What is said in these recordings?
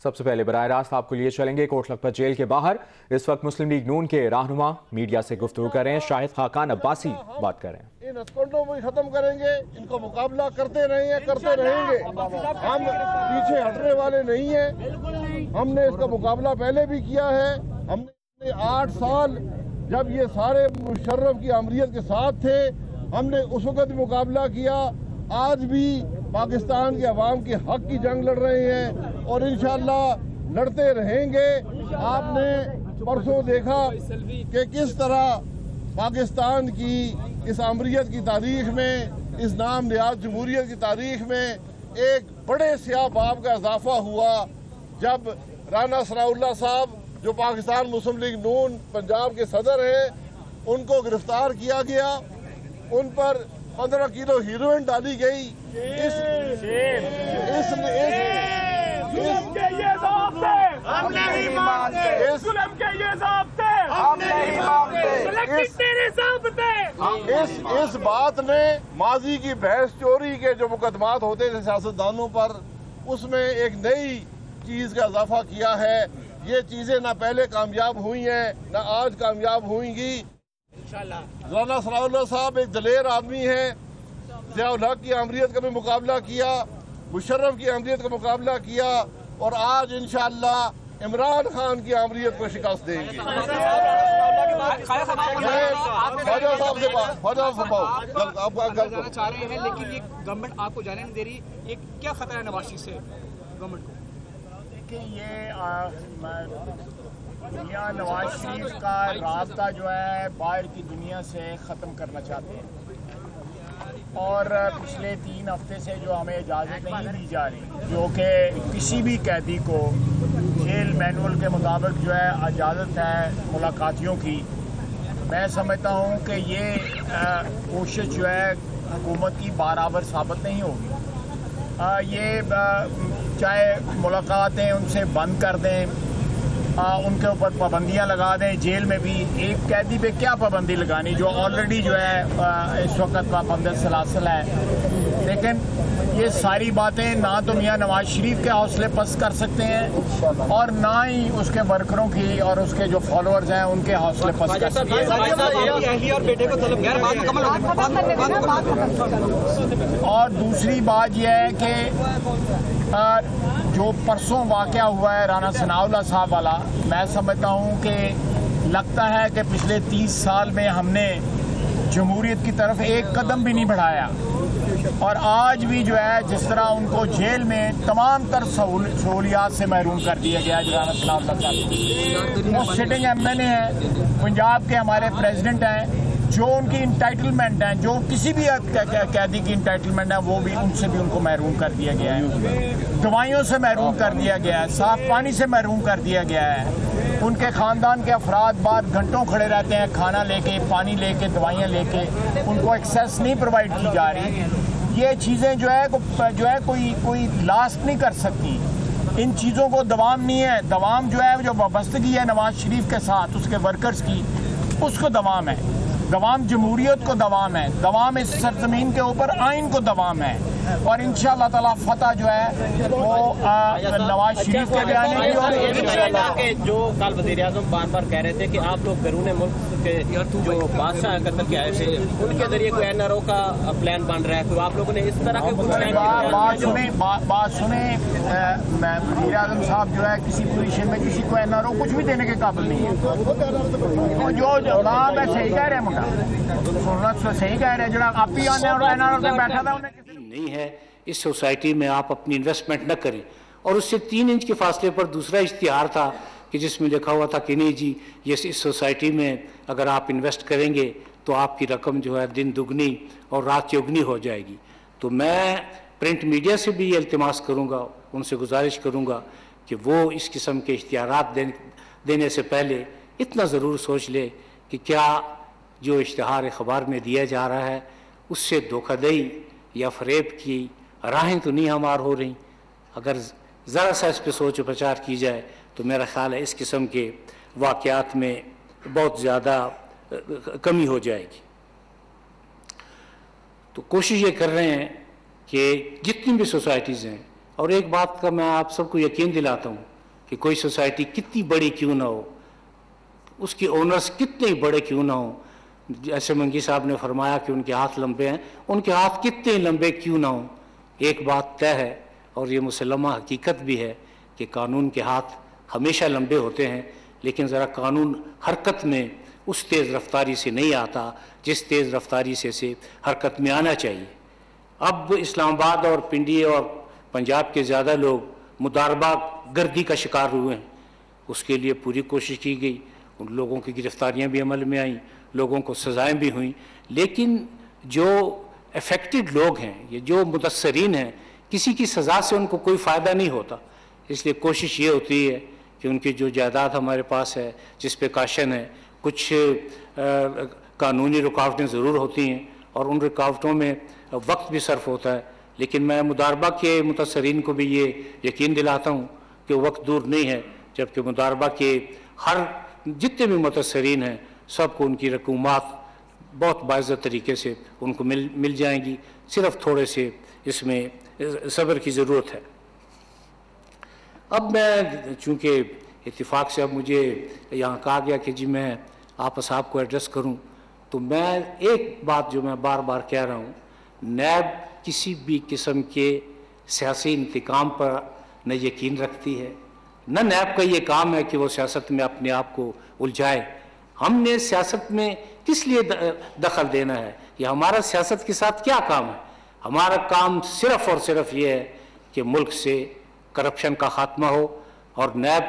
سب سے پہلے براہ راست آپ کو لیے چلیں گے کوٹ لکھپت جیل کے باہر۔ اس وقت مسلم لیگ نون کے رہنما میڈیا سے گفتگو کر رہے ہیں۔ شاہد خاقان عباسی بات کر رہے ہیں۔ ان ہتھکنڈوں کو ختم کریں گے، ان کو مقابلہ کرتے رہیں گے، کرتے رہیں گے۔ ہم پیچھے ہٹنے والے نہیں ہیں۔ ہم نے اس کا مقابلہ پہلے بھی کیا ہے۔ ہم نے 8 سال جب یہ سارے مشرف کی آمریت کے ساتھ تھے، ہم نے اس وقت بھی مقابلہ کیا۔ آج بھی پاکستان کے عوام کے حق کی جنگ لڑ رہے ہیں اور انشاءاللہ لڑتے رہیں گے۔ آپ نے پرسوں دیکھا کہ کس طرح پاکستان کی اس آمریت کی تاریخ میں، اس نام نہاد جمہوریت کی تاریخ میں ایک بڑے سیاہ باب کا اضافہ ہوا جب رانا ثناء اللہ صاحب جو پاکستان مسلم لیگ نون پنجاب کے صدر ہیں، ان کو گرفتار کیا گیا، ان پر 15 کلو ہیروئن ڈالی گئی۔ اس بات نے ماضی کی بحث چوری کے جو مقدمات ہوتے تھے سیاستدانوں پر، اس میں ایک نئی چیز کا اضافہ کیا ہے۔ یہ چیزیں نہ پہلے کامیاب ہوئی ہیں نہ آج کامیاب ہوئیں گی۔ رانا ثناء اللہ صاحب ایک دلیر آدمی ہیں۔ ضیاء الحق کی آمریت کا بھی مقابلہ کیا، مشرف کی آمریت کا مقابلہ کیا، اور آج انشاءاللہ عمران خان کی آمریت کو شکست دیں گے۔ خواجہ صاحب سے آپ جانا چاہ رہے ہیں لیکن یہ گورنمنٹ آپ کو جانے نہیں دے رہی، یہ کیا خطرہ ہے نواز شریف سے گورنمنٹ کو؟ دیکھیں، یہ دنیا نواز شریف کا رابطہ جو ہے باہر کی دنیا سے ختم کرنا چاہتے ہیں، اور پچھلے 3 ہفتے سے جو ہمیں اجازت نہیں دی جا رہی، جو کہ کسی بھی قیدی کو جیل مینول کے مطابق جو ہے اجازت ہے ملاقاتیوں کی، میں سمجھتا ہوں کہ یہ کوشش جو ہے حکومت کی برابر ثابت نہیں ہوگی۔ یہ چاہے ملاقاتیں ان سے بند کر دیں، ان کے اوپر پابندیاں لگا دیں، جیل میں بھی ایک قیدی پہ کیا پابندی لگانی جو آلریڈی جو ہے اس وقت پابند سلاسل ہے۔ لیکن یہ ساری باتیں نہ تو میاں نواز شریف کے حوصلے پست کر سکتے ہیں اور نہ ہی اس کے ورکروں کی اور اس کے جو فالوورز ہیں ان کے حوصلے پست کر سکتے ہیں۔ اور دوسری بات یہ ہے کہ جو پرسوں واقعہ ہوا ہے رانا ثناء اللہ صاحب والا، میں سمجھتا ہوں کہ لگتا ہے کہ پچھلے 30 سال میں ہم نے جمہوریت کی طرف ایک قدم بھی نہیں بڑھایا، اور آج بھی جو ہے جس طرح ان کو جیل میں تمام تر سہولیات سے محروم کر دیا گیا ہے رانا ثناء اللہ صاحب۔ وہ سٹنگ ایم این اے ہیں، پنجاب کے ہمارے پریزیڈنٹ ہیں، جو ان کی انٹائٹلمنٹ ہیں، جو کسی بھی قیدی کی انٹائٹلمنٹ ہے، وہ بھی ان سے بھی ان کو محروم کر دیا گیا ہے، دوائیوں سے محروم کر دیا گیا ہے، صاف پانی سے محروم کر دیا گیا ہے۔ ان کے خاندان کے افراد بعد گھنٹوں کھڑے رہتے ہیں کھانا لے کے، پانی لے کے، دوائیاں لے کے، ان کو ایکسیس نہیں پرووائڈ کی جا رہی۔ یہ چیزیں جو ہے کوئی لاسٹ نہیں کر سکتی، ان چیزوں کو دوام نہیں ہے۔ دوام جو ہے جو وابستگی ہے نواز شریف کے ساتھ اس کے ورکرز کی، اس کو دوام ہے، دوام جمہوریت کو دوام ہے، دوام اس سرزمین کے اوپر آئین کو دوام ہے، اور انشاءاللہ تعالیٰ فتح جو ہے وہ نواز شریف کے بھی آنے کی۔ اور کہ جو کل وزیر اعظم بار بار کہہ رہے تھے کہ آپ لوگ بیرون ملک کے جو بادشاہ قتل کے آئے تھے ان کے ذریعے کوئی این آر او کا پلان بن رہا ہے، تو آپ لوگوں نے اس طرح کے بات سنیں، وزیر اعظم صاحب جو ہے کسی پوزیشن میں کسی کو این آر او کچھ بھی دینے کے قابل نہیں ہے۔ جو بات ہے صحیح کہہ رہے ہیں، منڈا صحیح کہہ رہے ہیں، جو آپ ہی این آر او پہ بیٹھا تھا نہیں ہے اس سوسائٹی میں آپ اپنی انویسٹمنٹ نہ کریں۔ اور اس سے 3 انچ کے فاصلے پر دوسرا اشتہار تھا کہ جس میں لکھا ہوا تھا کہ نہیں جی یہ اس سوسائٹی میں اگر آپ انویسٹ کریں گے تو آپ کی رقم جو ہے دن دگنی اور رات چوگنی ہو جائے گی۔ تو میں پرنٹ میڈیا سے بھی یہ التماس کروں گا، ان سے گزارش کروں گا کہ وہ اس قسم کے اشتہارات دینے سے پہلے اتنا ضرور سوچ لے کہ کیا جو اشتہار اخبار میں دیا جا رہا ہے اس سے دھوکہ دہی یا فریب کی راہیں تو نہیں ہمار ہو رہی۔ اگر ذرا سا اس پہ سوچ و پرچار کی جائے تو میرا خیال ہے اس قسم کے واقعات میں بہت زیادہ کمی ہو جائے گی۔ تو کوشش یہ کر رہے ہیں کہ جتنی بھی سوسائٹیز ہیں اور ایک بات کا میں آپ سب کو یقین دلاتا ہوں کہ کوئی سوسائٹی کتنی بڑی کیوں نہ ہو، اس کے اونرز کتنے بڑے کیوں نہ ہوں، جیسے منگی صاحب نے فرمایا کہ ان کے ہاتھ لمبے ہیں، ان کے ہاتھ کتنے لمبے کیوں نہ ہوں، ایک بات طے ہے اور یہ مسلمہ حقیقت بھی ہے کہ قانون کے ہاتھ ہمیشہ لمبے ہوتے ہیں، لیکن ذرا قانون حرکت میں اس تیز رفتاری سے نہیں آتا جس تیز رفتاری سے اسے حرکت میں آنا چاہیے۔ اب اسلام آباد اور پنڈی اور پنجاب کے زیادہ لوگ مضاربہ گردی کا شکار ہوئے ہیں، اس کے لیے پوری کوشش کی گئی، ان لوگوں کی گرفتاریاں بھی عمل میں آئیں، لوگوں کو سزائیں بھی ہوئیں، لیکن جو افیکٹڈ لوگ ہیں، یہ جو متاثرین ہیں، کسی کی سزا سے ان کو کوئی فائدہ نہیں ہوتا، اس لیے کوشش یہ ہوتی ہے کہ ان کی جو جائیداد ہمارے پاس ہے، جس پہ کاشن ہے، کچھ قانونی رکاوٹیں ضرور ہوتی ہیں اور ان رکاوٹوں میں وقت بھی صرف ہوتا ہے، لیکن میں مضاربہ کے متاثرین کو بھی یہ یقین دلاتا ہوں کہ وقت دور نہیں ہے جبکہ مضاربہ کے ہر جتنے بھی متاثرین ہیں سب کو ان کی رقومات بہت باعزت طریقے سے ان کو مل جائیں گی، صرف تھوڑے سے اس میں صبر کی ضرورت ہے۔ اب میں چونکہ اتفاق سے اب مجھے یہاں کہا گیا کہ جی میں آپ صاحب کو ایڈریس کروں، تو میں ایک بات جو میں بار بار کہہ رہا ہوں، نیب کسی بھی قسم کے سیاسی انتقام پر نہ یقین رکھتی ہے، نہ نیب کا یہ کام ہے کہ وہ سیاست میں اپنے آپ کو الجھائے۔ ہم نے سیاست میں کس لیے دخل دینا ہے، یہ ہمارا سیاست کے ساتھ کیا کام ہے؟ ہمارا کام صرف اور صرف یہ ہے کہ ملک سے کرپشن کا خاتمہ ہو، اور نیب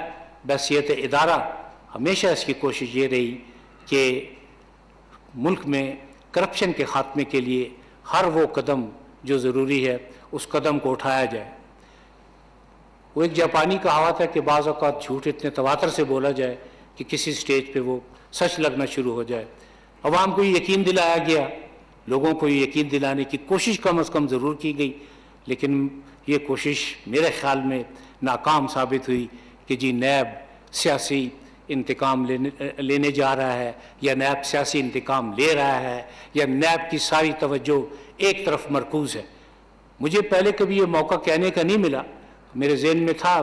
بحیثیت ادارہ ہمیشہ اس کی کوشش یہ رہی کہ ملک میں کرپشن کے خاتمے کے لیے ہر وہ قدم جو ضروری ہے اس قدم کو اٹھایا جائے۔ وہ ایک جاپانی کہاوت ہے کہ بعض اوقات جھوٹ اتنے تواتر سے بولا جائے کہ کسی سٹیج پہ وہ سچ لگنا شروع ہو جائے۔ عوام کو یہ یقین دلایا گیا، لوگوں کو یہ یقین دلانے کی کوشش کم از کم ضرور کی گئی، لیکن یہ کوشش میرے خیال میں ناکام ثابت ہوئی کہ جی نیب سیاسی انتقام لینے جا رہا ہے، یا نیب سیاسی انتقام لے رہا ہے، یا نیب کی ساری توجہ ایک طرف مرکوز ہے۔ مجھے پہلے کبھی یہ موقع کہنے کا نہیں ملا، میرے ذہن میں تھا،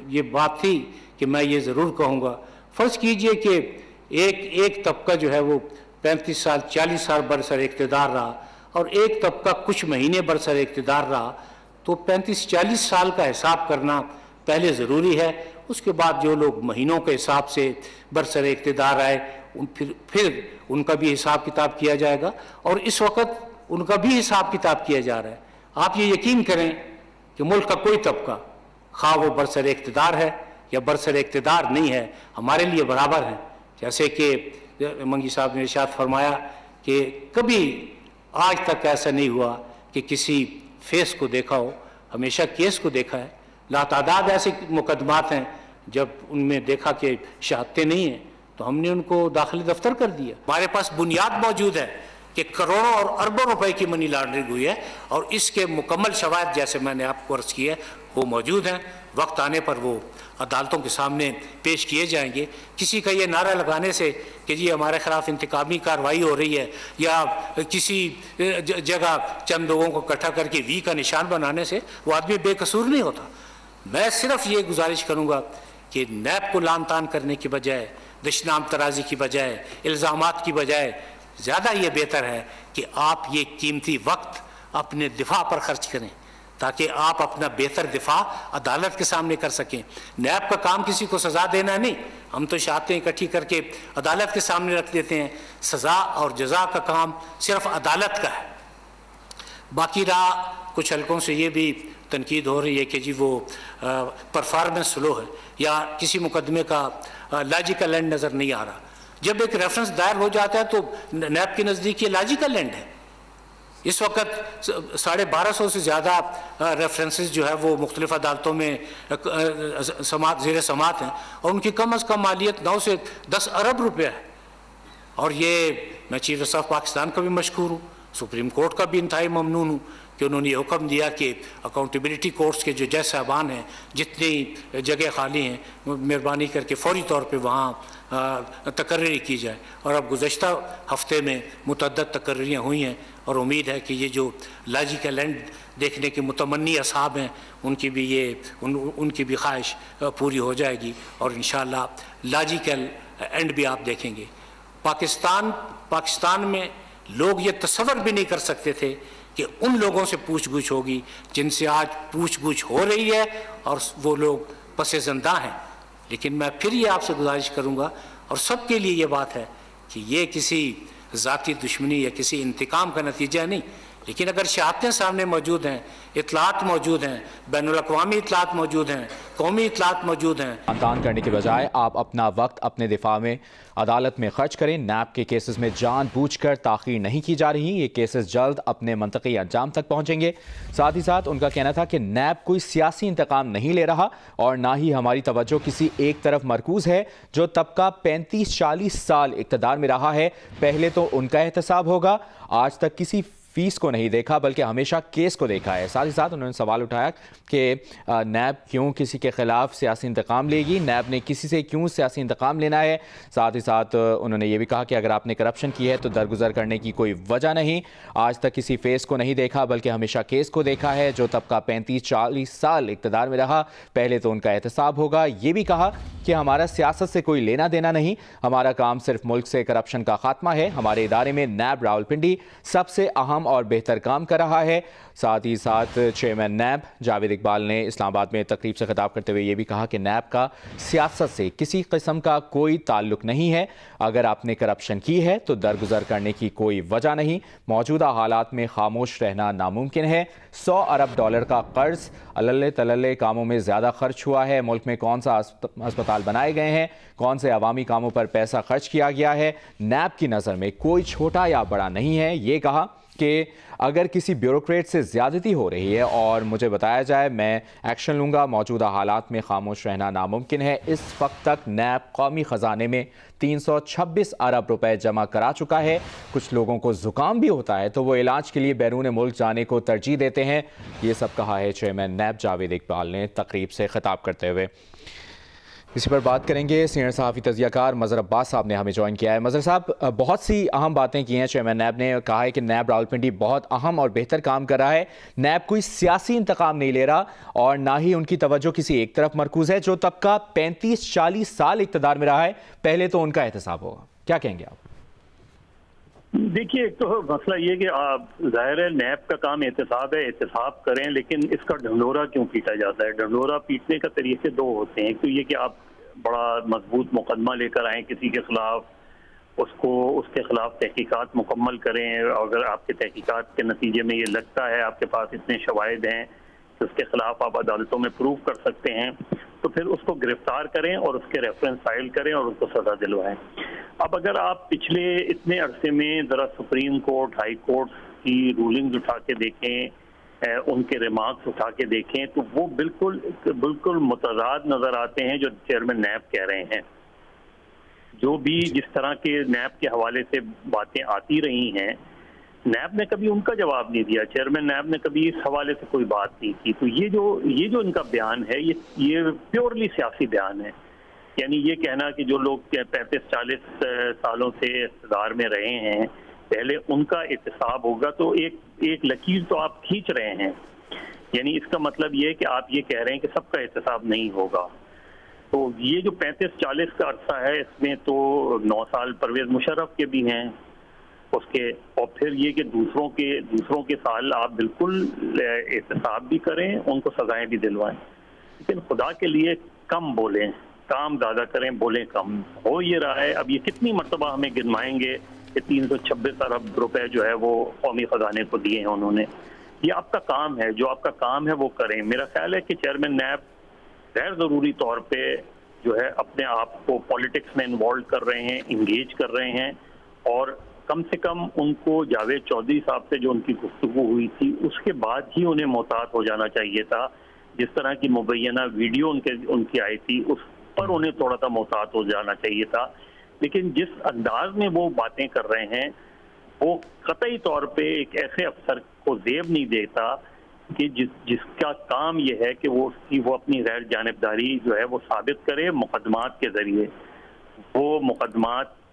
یہ بات تھی کہ میں یہ ضرور کہوں گا۔ فرض کیجئے کہ ایک طبقہ جو ہے وہ 35 سال 40 سال برسر اقتدار رہا اور ایک طبقہ کچھ مہینے برسر اقتدار رہا، تو 35-40 سال کا حساب کرنا پہلے ضروری ہے، اس کے بعد جو لوگ مہینوں کے حساب سے برسر اقتدار آئے پھر ان کا بھی حساب کتاب کیا جائے گا، اور اس وقت ان کا بھی حساب کتاب کیا جا رہا ہے۔ آپ یہ یقین کریں کہ ملک کا کوئی طبقہ خواہ وہ برسر اقتدار ہے یا برسر اقتدار نہیں ہے، ہمارے لیے برابر ہیں۔ جیسے کہ منگی صاحب نے ارشاد فرمایا کہ کبھی آج تک ایسا نہیں ہوا کہ کسی فیس کو دیکھا ہو، ہمیشہ کیس کو دیکھا ہے۔ لاتعداد ایسے مقدمات ہیں جب ان میں دیکھا کہ شہادتیں نہیں ہیں تو ہم نے ان کو داخلی دفتر کر دیا۔ ہمارے پاس بنیاد موجود ہے کہ کروڑوں اور اربوں روپے کی منی لانڈرنگ ہوئی ہے، اور اس کے مکمل شواہد جیسے میں نے آپ کو عرض کیا ہے وہ موجود ہیں، وقت آنے پر وہ عدالتوں کے سامنے پیش کیے جائیں گے۔ کسی کا یہ نعرہ لگانے سے کہ جی ہمارے خلاف انتقامی کارروائی ہو رہی ہے، یا کسی جگہ چند لوگوں کو اکٹھا کر کے وی کا نشان بنانے سے وہ آدمی بے قصور نہیں ہوتا۔ میں صرف یہ گزارش کروں گا کہ نیب کو لان تان کرنے کی بجائے، دشنام ترازی کی بجائے، الزامات کی بجائے زیادہ یہ بہتر ہے کہ آپ یہ قیمتی وقت اپنے دفاع پر خرچ کریں تاکہ آپ اپنا بہتر دفاع عدالت کے سامنے کر سکیں۔ نیب کا کام کسی کو سزا دینا نہیں، ہم تو شہادتیں اکٹھی کر کے عدالت کے سامنے رکھ دیتے ہیں، سزا اور جزا کا کام صرف عدالت کا ہے۔ باقی رہا کچھ حلقوں سے یہ بھی تنقید ہو رہی ہے کہ جی وہ پرفارمنس سلو ہے یا کسی مقدمے کا لاجیکل اینڈ نظر نہیں آ رہا۔ جب ایک ریفرنس دائر ہو جاتا ہے تو نیب کے نزدیک یہ لاجیکل اینڈ ہے۔ اس وقت 1250 سے زیادہ ریفرنسز جو ہے وہ مختلف عدالتوں میں زیر سماعت ہیں، اور ان کی کم از کم مالیت 9 سے 10 ارب روپے ہے۔ اور یہ میں چیف جسٹس آف پاکستان کا بھی مشکور ہوں، سپریم کورٹ کا بھی انتہائی ممنون ہوں کہ انہوں نے یہ حکم دیا کہ اکاؤنٹیبلٹی کورٹس کے جو جج صاحبان ہیں جتنی جگہ خالی ہیں مہربانی کر کے فوری طور پہ وہاں تقرری کی جائے، اور اب گزشتہ ہفتے میں متعدد تقرریاں ہوئی ہیں اور امید ہے کہ یہ جو لاجیکل اینڈ دیکھنے کے متمنی اصحاب ہیں ان کی بھی خواہش پوری ہو جائے گی، اور انشاءاللہ لاجیکل اینڈ بھی آپ دیکھیں گے۔ پاکستان میں لوگ یہ تصور بھی نہیں کر سکتے تھے کہ ان لوگوں سے پوچھ گچھ ہوگی جن سے آج پوچھ گچھ ہو رہی ہے اور وہ لوگ پس زندہ ہیں۔ لیکن میں پھر یہ آپ سے گزارش کروں گا، اور سب کے لیے یہ بات ہے کہ یہ کسی ذاتی دشمنی یا کسی انتقام کا نتیجہ نہیں، لیکن اگر شہادتیں سامنے موجود ہیں، اطلاعات موجود ہیں، بین الاقوامی اطلاعات موجود ہیں، قومی اطلاعات موجود ہیں، خاندان کرنے کے بجائے آپ اپنا وقت اپنے دفاع میں عدالت میں خرچ کریں۔ نیب کے کیسز میں جان بوجھ کر تاخیر نہیں کی جا رہی، یہ کیسز جلد اپنے منطقی انجام تک پہنچیں گے۔ ساتھ ہی ساتھ ان کا کہنا تھا کہ نیب کوئی سیاسی انتقام نہیں لے رہا اور نہ ہی ہماری توجہ کسی ایک طرف مرکوز ہے۔ جو طبقہ 35-40 سال اقتدار میں رہا ہے، پہلے تو ان کا احتساب ہوگا، آج تک کسی فیس کو نہیں دیکھا بلکہ ہمیشہ کیس کو دیکھا ہے۔ ساتھ ہی ساتھ انہوں نے سوال اٹھایا کہ نیب کیوں کسی کے خلاف سیاسی انتقام لے گی، نیب نے کسی سے کیوں سیاسی انتقام لینا ہے۔ ساتھ ہی ساتھ انہوں نے یہ بھی کہا کہ اگر آپ نے کرپشن کی ہے تو درگزر کرنے کی کوئی وجہ نہیں، آج تک کسی فیس کو نہیں دیکھا بلکہ ہمیشہ کیس کو دیکھا ہے۔ جو طبقہ 35-40 سال اقتدار میں رہا، پہلے تو ان کا احتساب ہوگا۔ یہ بھی کہا کہ ہمارا سیاست سے کوئی لینا دینا نہیں، ہمارا کام صرف ملک سے کرپشن کا خاتمہ ہے۔ ہمارے ادارے میں نیب راولپنڈی سب سے اہم اور بہتر کام کر رہا ہے۔ ساتھ ہی ساتھ چیئرمین نیب جاوید اقبال نے اسلام آباد میں تقریب سے خطاب کرتے ہوئے یہ بھی کہا کہ نیب کا سیاست سے کسی قسم کا کوئی تعلق نہیں ہے، اگر آپ نے کرپشن کی ہے تو درگزر کرنے کی کوئی وجہ نہیں، موجودہ حالات میں خاموش رہنا ناممکن ہے۔ 100 ارب ڈالر کا قرض اللہ تللے کاموں میں زیادہ خرچ ہوا ہے، ملک میں کون سا ہسپتال بنائے گئے ہیں، کون سے عوامی کاموں پر پیسہ خرچ کیا گیا ہے، نیب کی نظر میں کوئی چھوٹا یا بڑا نہیں ہے۔ یہ کہا کہ اگر کسی بیوروکریٹ سے زیادتی ہو رہی ہے اور مجھے بتایا جائے میں ایکشن لوں گا، موجودہ حالات میں خاموش رہنا ناممکن ہے۔ اس وقت تک نیب قومی خزانے میں 326 ارب روپے جمع کرا چکا ہے۔ کچھ لوگوں کو زکام بھی ہوتا ہے تو وہ علاج کے لیے بیرون ملک جانے کو ترجیح دیتے ہیں۔ یہ سب کہا ہے چیئرمین نیب جاوید اقبال نے تقریب سے خطاب کرتے ہوئے۔ اسی پر بات کریں گے، سینئر صحافی تجزیہ کار مظہر عباس صاحب نے ہمیں جوائن کیا ہے۔ مظہر صاحب، بہت سی اہم باتیں کی ہیں چیئرمین نیب نے، کہا ہے کہ نیب راولپنڈی بہت اہم اور بہتر کام کر رہا ہے، نیب کوئی سیاسی انتقام نہیں لے رہا اور نہ ہی ان کی توجہ کسی ایک طرف مرکوز ہے۔ جو طبقہ 35-40 سال اقتدار میں رہا ہے، پہلے تو ان کا احتساب ہوگا، کیا کہیں گے آپ؟ دیکھیے، ایک تو مسئلہ یہ کہ ظاہر ہے نیب کا کام احتساب ہے، احتساب کریں، لیکن اس کا ڈھنڈورا کیوں پیٹا جاتا ہے؟ ڈھنڈورا پیٹنے کا طریقے دو ہوتے ہیں۔ ایک تو یہ کہ آپ بڑا مضبوط مقدمہ لے کر آئیں کسی کے خلاف، اس کے خلاف تحقیقات مکمل کریں، اگر آپ کے تحقیقات کے نتیجے میں یہ لگتا ہے آپ کے پاس اتنے شواہد ہیں کہ اس کے خلاف آپ عدالتوں میں پروف کر سکتے ہیں، تو پھر اس کو گرفتار کریں اور اس کے ریفرنس فائل کریں اور اس کو سزا دلوائیں۔ اب اگر آپ پچھلے اتنے عرصے میں ذرا سپریم کورٹ، ہائی کورٹ کی رولنگز اٹھا کے دیکھیں، ان کے ریمارکس اٹھا کے دیکھیں، تو وہ بالکل متضاد نظر آتے ہیں جو چیئرمین نیب کہہ رہے ہیں۔ جو بھی جس طرح کے نیب کے حوالے سے باتیں آتی رہی ہیں، نیب نے کبھی ان کا جواب نہیں دیا، چیئرمین نیب نے کبھی اس حوالے سے کوئی بات نہیں کی۔ تو یہ جو ان کا بیان ہے، یہ پیورلی سیاسی بیان ہے۔ یعنی یہ کہنا کہ جو لوگ 35-40 سالوں سے اقتدار میں رہے ہیں، پہلے ان کا احتساب ہوگا، تو ایک لکیر تو آپ کھینچ رہے ہیں۔ یعنی اس کا مطلب یہ ہے کہ آپ یہ کہہ رہے ہیں کہ سب کا احتساب نہیں ہوگا۔ تو یہ جو 35-40 کا عرصہ ہے، اس میں تو 9 سال پرویز مشرف کے بھی ہیں اس کے، اور پھر یہ کہ دوسروں کے سال آپ بالکل احتساب بھی کریں، ان کو سزائیں بھی دلوائیں، لیکن خدا کے لیے کم بولیں، کام زیادہ کریں، بولیں کم۔ ہو یہ رہا ہے، اب یہ کتنی مرتبہ ہمیں گنوائیں گے کہ 326 ارب روپے جو ہے وہ قومی خزانے کو دیے ہیں انہوں نے۔ یہ آپ کا کام ہے، جو آپ کا کام ہے وہ کریں۔ میرا خیال ہے کہ چیئرمین نیب غیر ضروری طور پہ جو ہے اپنے آپ کو پالیٹکس میں انوالو کر رہے ہیں، انگیج کر رہے ہیں، اور کم سے کم ان کو جاوید چودھری صاحب سے جو ان کی گفتگو ہوئی تھی اس کے بعد ہی انہیں محتاط ہو جانا چاہیے تھا۔ جس طرح کی مبینہ ویڈیو ان کی آئی تھی اس پر انہیں تھوڑا سا محتاط ہو جانا چاہیے تھا، لیکن جس انداز میں وہ باتیں کر رہے ہیں وہ قطعی طور پہ ایک ایسے افسر کو زیب نہیں دیتا کہ جس کا کام یہ ہے کہ وہ اپنی غیر جانبداری جو ہے وہ ثابت کرے مقدمات کے ذریعے۔ وہ مقدمات